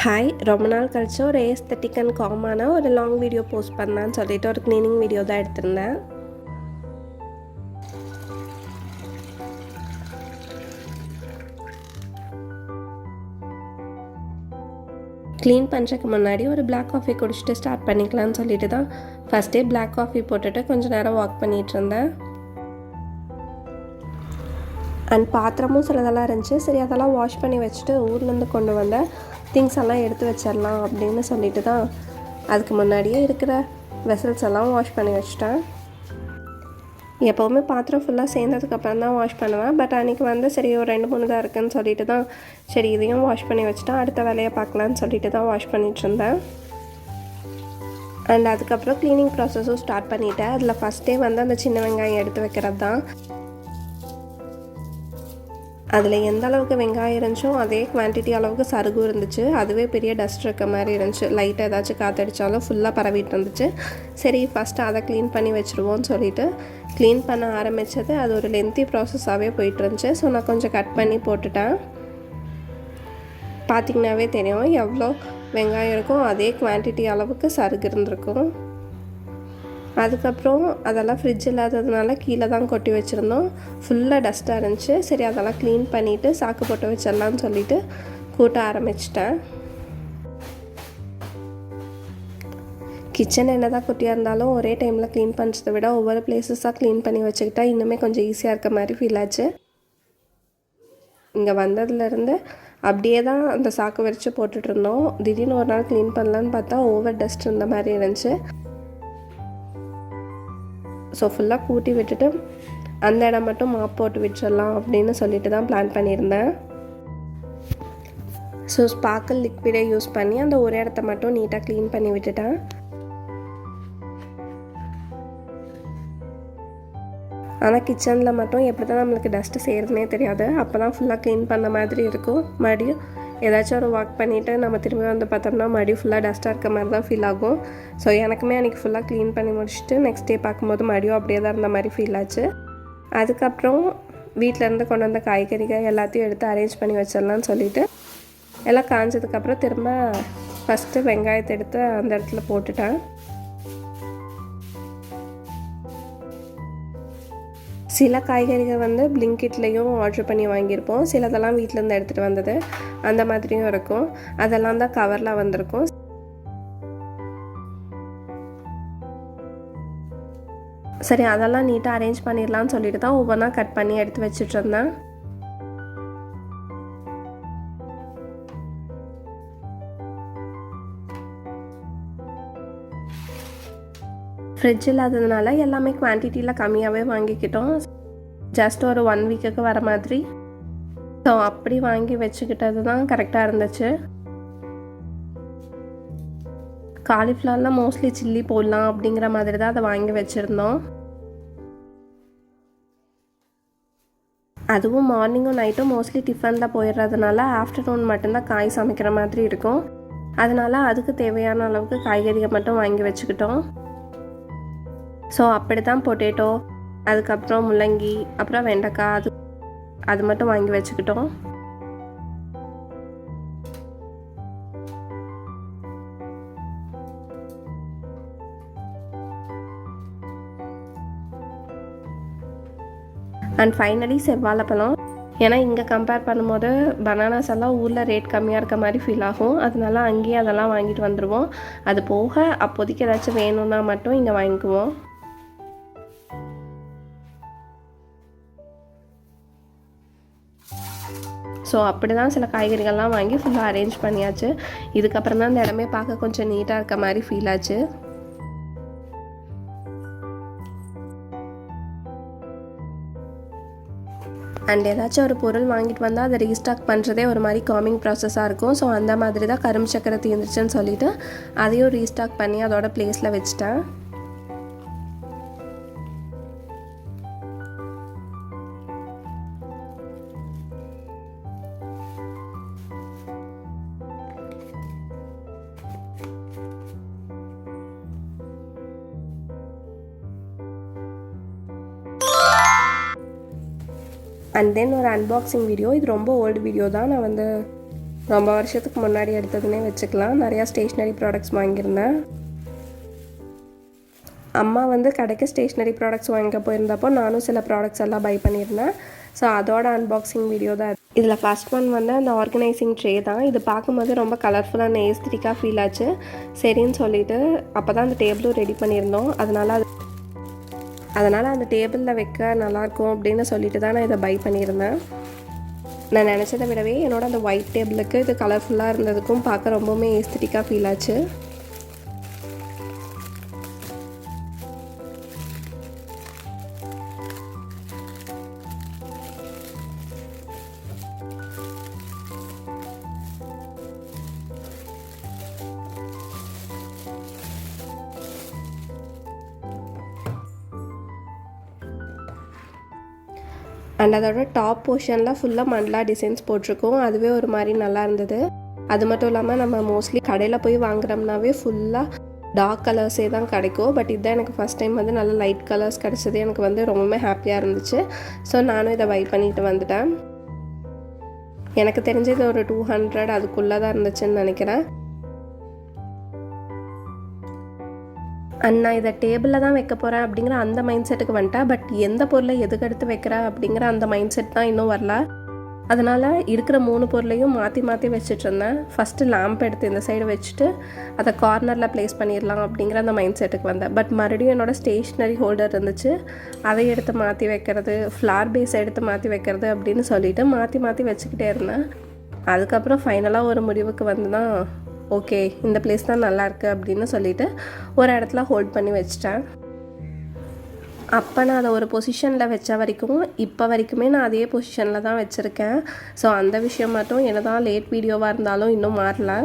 Hi, ரொம்ப நாள் கழிச்சு ஒரு ஏஸ்தட்டிக் அண்ட் காமான ஒரு லாங் வீடியோ போஸ்ட் பண்ணலான்னு சொல்லிட்டு ஒரு க்ளீனிங் வீடியோ தான் எடுத்திருந்தேன். க்ளீன் பண்ணுறதுக்கு முன்னாடி ஒரு பிளாக் காஃபி குடிச்சிட்டு ஸ்டார்ட் பண்ணிக்கலான்னு சொல்லிட்டு தான் ஃபஸ்ட்டே பிளாக் காஃபி போட்டுட்டு கொஞ்சம் நேரம் வாக் பண்ணிகிட்டு இருந்தேன். அண்ட் பாத்திரமும் சிலதெல்லாம் இருந்துச்சு. சரி, அதெல்லாம் வாஷ் பண்ணி வச்சுட்டு ஊர்லேருந்து கொண்டு வந்த திங்ஸ் எல்லாம் எடுத்து வச்சிடலாம் அப்படின்னு சொல்லிட்டு தான் அதுக்கு முன்னாடியே இருக்கிற வெசல்ஸ் எல்லாம் வாஷ் பண்ணி வச்சிட்டேன். எப்போவுமே பாத்திரம் ஃபுல்லாக சேர்ந்ததுக்கப்புறம் தான் வாஷ் பண்ணுவேன். பட் அன்றைக்கி சரி ஒரு 2-3 தான் இருக்குதுன்னு சொல்லிட்டு தான் சரி இதையும் வாஷ் பண்ணி வச்சுட்டேன், அடுத்த வேலையை பார்க்கலான்னு சொல்லிட்டு தான் வாஷ் பண்ணிகிட்டு இருந்தேன். அண்ட் அதுக்கப்புறம் க்ளீனிங் ப்ராசஸும் ஸ்டார்ட் பண்ணிவிட்டேன். அதில் ஃபஸ்ட்டே அந்த சின்ன வெங்காயம் எடுத்து வைக்கிறது தான். அதில் எந்த அளவுக்கு வெங்காயம் இருந்துச்சோ அதே குவான்டிட்டி அளவுக்கு சருகும் இருந்துச்சு. அதுவே பெரிய டஸ்ட் இருக்க மாதிரி இருந்துச்சு. லைட்டாக ஏதாச்சும் காற்றடிச்சாலும் ஃபுல்லாக பரவிட்டு இருந்துச்சு. சரி, ஃபஸ்ட்டு அதை க்ளீன் பண்ணி வச்சுருவோன்னு சொல்லிவிட்டு க்ளீன் பண்ண ஆரம்பித்தது. அது ஒரு லென்த்தி ப்ராசஸாகவே போயிட்டு இருந்துச்சு. ஸோ நான் கொஞ்சம் கட் பண்ணி போட்டுட்டேன். பார்த்திங்கனாவே தெரியும் எவ்வளோ வெங்காயம் இருக்கும் அதே குவான்டிட்டி அளவுக்கு சருகு இருந்திருக்கும். அதுக்கப்புறம் அதெல்லாம் ஃப்ரிட்ஜ் இல்லாததுனால கீழே தான் கொட்டி வச்சுருந்தோம். ஃபுல்லாக டஸ்ட்டாக இருந்துச்சு. சரி, அதெல்லாம் க்ளீன் பண்ணிவிட்டு சாக்கு போட்டு வச்சிடலான்னு சொல்லிவிட்டு கூட்ட ஆரம்பிச்சிட்டேன். கிச்சன் என்ன தான் குட்டியாக இருந்தாலும் ஒரே டைமில் க்ளீன் பண்ணுறதை விட ஒவ்வொரு பிளேஸஸாக க்ளீன் பண்ணி வச்சுக்கிட்டா இன்னுமே கொஞ்சம் ஈஸியாக இருக்க மாதிரி ஃபீல் ஆச்சு. இங்கே வந்ததுலேருந்து அப்படியே தான் அந்த சாக்கு வரைச்சி போட்டுட்ருந்தோம். திடீர்னு ஒரு நாள் க்ளீன் பண்ணலான்னு பார்த்தா ஓவர் டஸ்ட் இருந்த மாதிரி இருந்துச்சு. ஸோ ஃபுல்லாக கூட்டி விட்டுட்டு அந்த இடம் மட்டும் மாப் போட்டு விட்டுறலாம் அப்படின்னு சொல்லிட்டு தான் பிளான் பண்ணியிருந்தேன். ஸோ ஸ்பார்க்கிள் லிக்விடை யூஸ் பண்ணி அந்த ஒரு இடத்த மட்டும் நீட்டாக க்ளீன் பண்ணி விட்டுட்டேன். ஆனால் கிச்சனில் மட்டும் எப்படி தான் நம்மளுக்கு டஸ்ட்டு செய்கிறதுனே தெரியாது. அப்போ தான் ஃபுல்லாக க்ளீன் பண்ண மாதிரி இருக்கும். மறுபடியும் ஏதாச்சும் ஒரு வாக் பண்ணிவிட்டு நம்ம திரும்பி பார்த்தோம்னா மறுபடியும் ஃபுல்லாக டஸ்ட்டாக இருக்க மாதிரி தான் ஃபீல் ஆகும். ஸோ எனக்குமே அன்றைக்கி ஃபுல்லாக க்ளீன் பண்ணி முடிச்சுட்டு நெக்ஸ்ட் டே பார்க்கும்போது மறுபடியும் அப்படியே தான் இருந்த மாதிரி ஃபீல் ஆச்சு. அதுக்கப்புறம் வீட்டிலேருந்து கொண்டு வந்த காய்கறிகள் எல்லாத்தையும் எடுத்து அரேஞ்ச் பண்ணி வச்சிடலான்னு சொல்லிவிட்டு எல்லாம் காஞ்சதுக்கப்புறம் திரும்ப ஃபஸ்ட்டு வெங்காயத்தை எடுத்து அந்த இடத்துல போட்டுட்டேன். சில காய்கறிகள் பிளிங்கிட்லேயும் ஆர்டர் பண்ணி வாங்கியிருப்போம். சிலதெல்லாம் வீட்டிலேருந்து எடுத்துகிட்டு வந்தது அந்த மாதிரியும் இருக்கும். அதெல்லாம் தான் கவரில் வந்திருக்கும். சரி, அதெல்லாம் நீட்டாக அரேஞ்ச் பண்ணிடலான்னு சொல்லிட்டு தான் ஒவ்வொன்றா கட் பண்ணி எடுத்து வச்சுட்டு இருந்தேன். ஃப்ரிட்ஜ் இல்லாததுனால எல்லாமே குவான்டிட்டியில் கம்மியாகவே வாங்கிக்கிட்டோம். ஜஸ்ட் ஒரு 1 வீக்குக்கு வர மாதிரி. ஸோ அப்படி வாங்கி வச்சுக்கிட்டது தான் கரெக்டாக இருந்துச்சு. காலிஃப்ளவரில் மோஸ்ட்லி சில்லி போடலாம் அப்படிங்கிற மாதிரி தான் அதை வாங்கி வச்சுருந்தோம். அதுவும் மார்னிங்கும் நைட்டும் மோஸ்ட்லி டிஃபனில் போயிடுறதுனால ஆஃப்டர்நூன் மட்டும்தான் காய் சமைக்கிற மாதிரி இருக்கும். அதனால் அதுக்கு தேவையான அளவுக்கு காய்கறிகள் மட்டும் வாங்கி வச்சுக்கிட்டோம். ஸோ அப்படி தான் பொட்டேட்டோ, அதுக்கப்புறம் முள்ளங்கி, அப்புறம் வெண்டைக்காய் அது மட்டும் வாங்கி வச்சுக்கிட்டோம். அண்ட் ஃபைனலி செவ்வாழைப்பழம். ஏன்னா இங்கே கம்பேர் பண்ணும்போது பனானாஸ் எல்லாம் ஊரில் ரேட் கம்மியாக இருக்க மாதிரி ஃபீல் ஆகும். அதனால அங்கேயே அதெல்லாம் வாங்கிட்டு வந்துடுவோம். அது போக அப்போதைக்கு ஏதாச்சும் வேணும்னா மட்டும் இங்கே வாங்கிக்குவோம். ஸோ அப்படி தான் சில காய்கறிகள்லாம் வாங்கி ஃபுல்லாக அரேஞ்ச் பண்ணியாச்சு. இதுக்கப்புறம் தான் இந்த இடமே பார்க்க கொஞ்சம் நீட்டாக இருக்க மாதிரி ஃபீல் ஆச்சு. அண்ட் ஏதாச்சும் ஒரு பொருள் வாங்கிட்டு வந்தால் அதை ரீஸ்டாக் பண்ணுறதே ஒரு மாதிரி காமிங் ப்ராசஸாக இருக்கும். ஸோ அந்த மாதிரி தான் கரும்பு சக்கரை தீர்ந்துச்சுன்னு சொல்லிவிட்டு அதையும் ரீஸ்டாக் பண்ணி அதோட பிளேஸில் வச்சுட்டேன். அண்ட் தென் ஒரு அன்பாக்சிங் வீடியோ. இது ரொம்ப ஓல்டு வீடியோ தான். நான் ரொம்ப வருஷத்துக்கு முன்னாடி எடுத்ததுன்னே வச்சுக்கலாம். நிறையா ஸ்டேஷ்னரி ப்ராடக்ட்ஸ் வாங்கியிருந்தேன். அம்மா வந்து கடைக்கு ஸ்டேஷ்னரி ப்ராடக்ட்ஸ் வாங்கிக்க போயிருந்தப்போ நானும் சில ப்ராடக்ட்ஸ் எல்லாம் பை பண்ணியிருந்தேன். ஸோ அதோட அன்பாக்சிங் வீடியோ தான் இதில். ஃபஸ்ட் ஒன் வந்து அந்த ஆர்கனைசிங் ட்ரே தான். இது பார்க்கும்போது ரொம்ப கலர்ஃபுல்லான ஏஸ்திரிக்காக ஃபீல் ஆச்சு. சரின்னு சொல்லிவிட்டு அப்போ தான் அந்த டேபிளும் ரெடி பண்ணியிருந்தோம். அதனால் அந்த டேபிளில் வைக்க நல்லாயிருக்கும் அப்படின்னு சொல்லிட்டு தான் நான் இதை பை பண்ணியிருந்தேன். நான் நினச்சதை விடவே என்னோட அந்த ஒயிட் டேபிளுக்கு இது கலர்ஃபுல்லாக இருந்ததுக்கும் பார்க்க ரொம்பவுமே ஏஸ்திரிக்காக ஃபீல் ஆச்சு. அண்ட் அதோட டாப் போர்ஷனில் ஃபுல்லாக மண்டலா டிசைன்ஸ் போட்டிருக்கோம். அதுவே ஒரு மாதிரி நல்லா இருந்தது. அது மட்டும் இல்லாமல் நம்ம மோஸ்ட்லி கடையில் போய் வாங்குறோம்னாவே ஃபுல்லாக டார்க் கலர்ஸே தான் கிடைக்கும். பட் இதுதான் எனக்கு ஃபஸ்ட் டைம் வந்து நல்ல லைட் கலர்ஸ் கிடச்சது. எனக்கு வந்து ரொம்பவுமே ஹாப்பியாக இருந்துச்சு. ஸோ நானும் இதை பை பண்ணிட்டு வந்துட்டேன். எனக்கு தெரிஞ்சது ஒரு 200 அதுக்குள்ளே தான் இருந்துச்சுன்னு நினைக்கிறேன். நான் இதை டேபிளில் தான் வைக்க போகிறேன் அப்படிங்கிற அந்த மைண்ட் செட்டுக்கு வந்துட்டேன். பட் எந்த பொருளை எதுக்கு எடுத்து வைக்கிறேன் அப்படிங்கிற அந்த மைண்ட் செட் தான் இன்னும் வரல. அதனால் இருக்கிற 3 பொருளையும் மாற்றி மாற்றி வச்சுட்டு இருந்தேன். ஃபஸ்ட்டு லேம்ப் எடுத்து இந்த சைடு வச்சுட்டு அதை கார்னரில் ப்ளேஸ் பண்ணிடலாம் அப்படிங்கிற அந்த மைண்ட் செட்டுக்கு வந்தேன். பட் மறுபடியும் என்னோடய ஸ்டேஷ்னரி ஹோல்டர் இருந்துச்சு. அதை எடுத்து மாற்றி வைக்கிறது, ஃப்ளார் பேஸ் எடுத்து மாற்றி வைக்கிறது அப்படின்னு சொல்லிவிட்டு மாற்றி மாற்றி வச்சுக்கிட்டே இருந்தேன். அதுக்கப்புறம் ஃபைனலாக ஒரு முடிவுக்கு வந்து தான் ஓகே இந்த பிளேஸ் தான் நல்லாயிருக்கு அப்படின்னு சொல்லிவிட்டு ஒரு இடத்துல ஹோல்ட் பண்ணி வச்சிட்டேன். அப்போ நான் அதை ஒரு பொசிஷனில் வச்ச வரைக்கும் இப்போ வரைக்குமே நான் அதே பொசிஷனில் தான் வச்சுருக்கேன். ஸோ அந்த விஷயம் மட்டும் என்ன தான் லேட் வீடியோவாக இருந்தாலும் இன்னும் மாறல.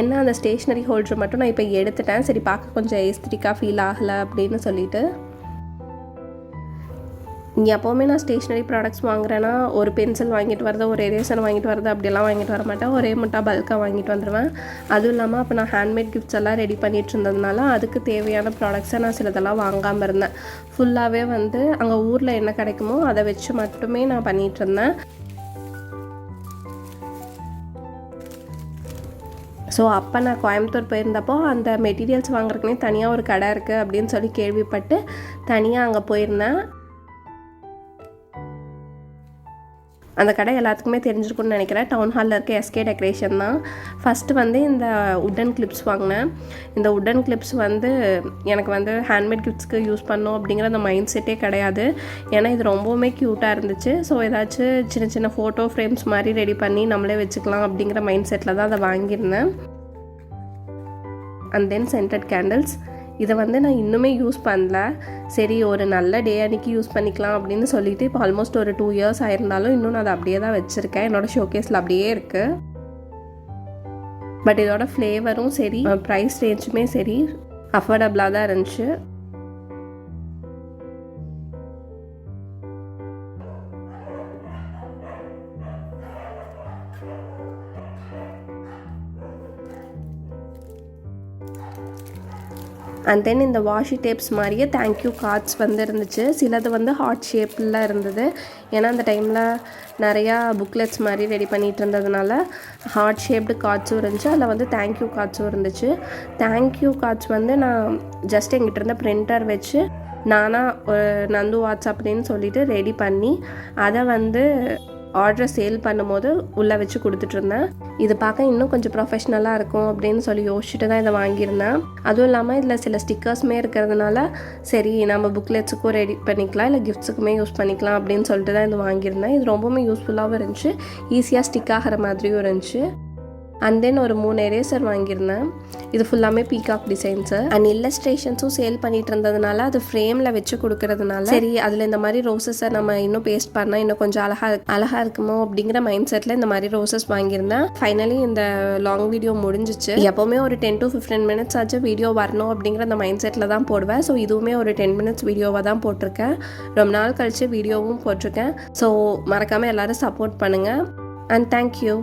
என்ன அந்த ஸ்டேஷ்னரி ஹோல்டர் மட்டும் நான் இப்போ எடுத்துட்டேன். சரி பார்க்க கொஞ்சம் ஏஸ்திரிக்காக ஃபீல் ஆகலை அப்படின்னு சொல்லிவிட்டு. எப்போவுமே நான் ஸ்டேஷ்னரி ப்ராடக்ட்ஸ் வாங்குறேன்னா ஒரு பென்சில் வாங்கிட்டு வரது, ஒரு எரேசர் வாங்கிட்டு வரது அப்படியெல்லாம் வாங்கிட்டு வர மாட்டேன். ஒரே மட்டும் பல்காக வாங்கிட்டு வந்துடுவேன். அதுவும் இல்லாமல் அப்போ நான் ஹேண்ட்மேட் கிஃப்ட்ஸ் எல்லாம் ரெடி பண்ணிகிட்டு இருந்ததுனால அதுக்கு தேவையான ப்ராடக்ட்ஸை நான் சிலதெல்லாம் வாங்காமல் இருந்தேன். ஃபுல்லாகவே வந்து அங்கே ஊரில் என்ன கிடைக்குமோ அதை வச்சு மட்டுமே நான் பண்ணிகிட்டு இருந்தேன். ஸோ அப்போ நான் கோயம்புத்தூர் போயிருந்தப்போ அந்த மெட்டீரியல்ஸ் வாங்குறதுக்குனே தனியாக ஒரு கடை இருக்குது அப்படின்னு சொல்லி கேள்விப்பட்டு தனியாக அங்கே போயிருந்தேன். அந்த கடை எல்லாத்துக்குமே தெரிஞ்சிருக்குன்னு நினைக்கிறேன். டவுன் ஹாலில் இருக்க எஸ்கே டெக்கரேஷன் தான். ஃபஸ்ட்டு வந்து இந்த உட்டன் கிளிப்ஸ் வாங்கினேன். இந்த உட்டன் கிளிப்ஸ் வந்து எனக்கு வந்து ஹேண்ட்மேட் கிஃப்ட்ஸ்க்கு யூஸ் பண்ணோம் அப்படிங்கிற அந்த மைண்ட் செட்டே கிடையாது. ஏன்னா இது ரொம்பவுமே க்யூட்டாக இருந்துச்சு. ஸோ ஏதாச்சும் சின்ன சின்ன ஃபோட்டோ ஃப்ரேம்ஸ் மாதிரி ரெடி பண்ணி நம்மளே வச்சுக்கலாம் அப்படிங்கிற மைண்ட் செட்டில் தான் அதை வாங்கியிருந்தேன். And then scented candles. இதை வந்து நான் இன்னுமே யூஸ் பண்ணல. சரி ஒரு நல்ல டே அன்றைக்கி யூஸ் பண்ணிக்கலாம் அப்படின்னு சொல்லிவிட்டு இப்போ ஆல்மோஸ்ட் ஒரு 2 years ஆயிருந்தாலும் இன்னும் நான் அதை அப்படியே தான் வச்சுருக்கேன். என்னோடய ஷோகேஸில் அப்படியே இருக்குது. பட் இதோட ஃப்ளேவரும் சரி, ப்ரைஸ் ரேஞ்சுமே சரி அஃபோர்டபுளாக தான் இருந்துச்சு. அண்ட் தென் இந்த வாஷி டேப்ஸ் மாதிரியே தேங்க்யூ கார்ட்ஸ் வந்து இருந்துச்சு. சிலது வந்து ஹார்ட் ஷேப்பில் இருந்தது. ஏன்னா அந்த டைமில் நிறையா புக்லெட்ஸ் மாதிரி ரெடி பண்ணிகிட்டு இருந்ததுனால ஹார்ட் ஷேப்டு கார்ட்ஸும் இருந்துச்சு. அதில் வந்து தேங்க்யூ கார்ட்ஸும் இருந்துச்சு. தேங்க்யூ கார்ட்ஸ் வந்து நான் ஜஸ்ட் எங்கிட்ட இருந்த பிரிண்டர் வச்சு நானாக நந்து வாட்ஸ் அப்படின்னு சொல்லிட்டு ரெடி பண்ணி அதை வந்து ஆர்டரை சேல் பண்ணும்போது உள்ளே வச்சு கொடுத்துட்ருந்தேன். இது பார்க்க இன்னும் கொஞ்சம் ப்ரொஃபஷ்னலாக இருக்கும் அப்படின்னு சொல்லி யோசிச்சுட்டு தான் இதை வாங்கியிருந்தேன். அதுவும் இல்லாமல் இதில் சில ஸ்டிக்கர்ஸுமே இருக்கிறதுனால சரி நம்ம புக்லெட்ஸுக்கும் ரெடி பண்ணிக்கலாம், இல்லை கிஃப்ட்ஸுக்குமே யூஸ் பண்ணிக்கலாம் அப்படின்னு சொல்லிட்டு தான் இது வாங்கியிருந்தேன். இது ரொம்பவுமே யூஸ்ஃபுல்லாகவும் இருந்துச்சு, ஈஸியாக ஸ்டிக் ஆகிற மாதிரியும் இருந்துச்சு. அண்ட் தென் ஒரு 3 எரேசர் வாங்கியிருந்தேன். இது ஃபுல்லாமே பீகாக் டிசைன்ஸு அண்ட் இல்லஸ்ட்ரேஷன்ஸும் சேல் பண்ணிகிட்டு இருந்ததுனால அது ஃப்ரேமில் வச்சு கொடுக்கறதுனால சரி அதில் இந்த மாதிரி ரோசஸை நம்ம இன்னும் பேஸ்ட் பண்ணால் இன்னும் கொஞ்சம் அழகாக இருக்குமோ அப்படிங்கிற மைண்ட் செட்டில் இந்த மாதிரி ரோசஸ் வாங்கியிருந்தேன். ஃபைனலி இந்த லாங் வீடியோ முடிஞ்சிச்சு. எப்போவுமே ஒரு 10 to 15 minutes ஆச்சு வீடியோ வரணும் அப்படிங்கிற அந்த மைண்ட் செட்டில் தான் போடுவேன். ஸோ இதுவுமே ஒரு 10 minutes வீடியோவாக தான் போட்டிருக்கேன். ரொம்ப நாள் கழித்து வீடியோவும் போட்டிருக்கேன். ஸோ மறக்காமல் எல்லோரும் சப்போர்ட் பண்ணுங்கள் அண்ட் தேங்க்யூ.